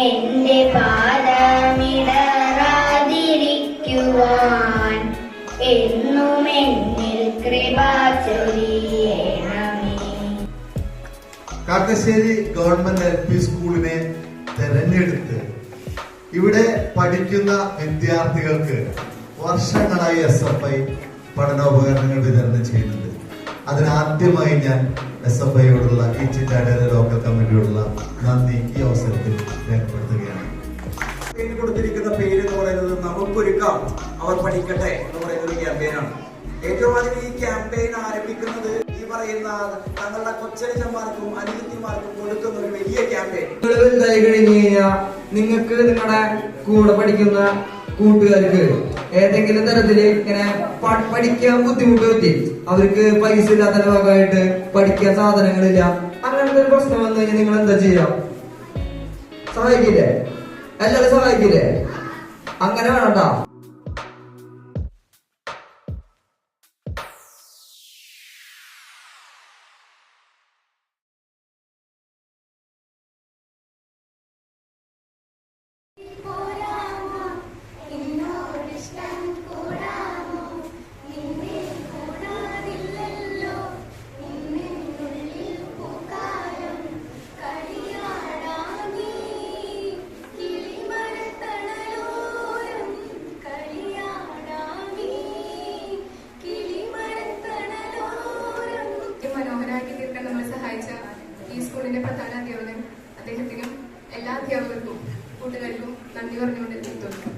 എന്റെ പാദമിടറാതിരിക്കുവാൻ എന്നും എന്നിൽ കൃപ ചൊരിയണമേ. കാക്കശ്ശേരി ഗവൺമെന്റ് LP സ്കൂളിനെ തെരഞ്ഞെടുത്ത് ഇവിടെ പഠിക്കുന്ന വിദ്യാർത്ഥികൾക്ക് വർഷങ്ങളായി SFI പഠനോപകരണങ്ങൾ വിതരണം ചെയ്യുന്നുണ്ട്. അതിനാദ്യമായി ഞാൻ SFIയോടുള്ള ഈ ചിറ്റാടേര ലോക്കൽ കമ്മിറ്റിയോടുള്ള നന്ദി ഈ അവസരത്തിൽ രേഖപ്പെടുത്തുകയാണ്. കൊടുത്തിരിക്കുന്ന പേര് എന്ന് പറയുന്നത് നമുക്കൊരുക്കാം അവർ പഠിക്കട്ടെ എന്ന് പറയുന്ന ഒരു ക്യാമ്പയിനാണ്. ഏറ്റവും ആദ്യം ഈ ക്യാമ്പയിൻ ആരംഭിക്കുന്നത് ഈ പറയുന്ന തങ്ങളുടെ കൊച്ചനിച്ചന്മാർക്കും അനുജത്തിമാർക്കും കൊടുക്കുന്ന ഒരു വലിയ ക്യാമ്പയിൻ. വലുതായി കഴിഞ്ഞു കഴിഞ്ഞാൽ നിങ്ങൾക്ക് നിങ്ങളുടെ കൂടെ പഠിക്കുന്ന കൂട്ടുകാർക്ക് ഏതെങ്കിലും തരത്തില് ഇങ്ങനെ പഠിക്കാൻ ബുദ്ധിമുട്ട് പറ്റി, അവർക്ക് പൈസ ഇല്ലാത്ത ഭാഗമായിട്ട് പഠിക്കാൻ സാധനങ്ങളില്ല, അങ്ങനത്തെ ഒരു പ്രശ്നം വന്നു കഴിഞ്ഞാൽ നിങ്ങൾ എന്താ ചെയ്യാം? സഹായിക്കില്ലേ? എല്ലാവരും സഹായിക്കില്ലേ? അങ്ങനെ വേണട്ടാ. മനോഹരമാക്കി തീർക്കാൻ നമ്മളെ സഹായിച്ച ഈ സ്കൂളിന്റെ പ്രധാന അധ്യാപകൻ അദ്ദേഹത്തിനും എല്ലാ അധ്യാപകർക്കും കൂട്ടുകാർക്കും നന്ദി പറഞ്ഞുകൊണ്ട് നിർത്തുന്നു.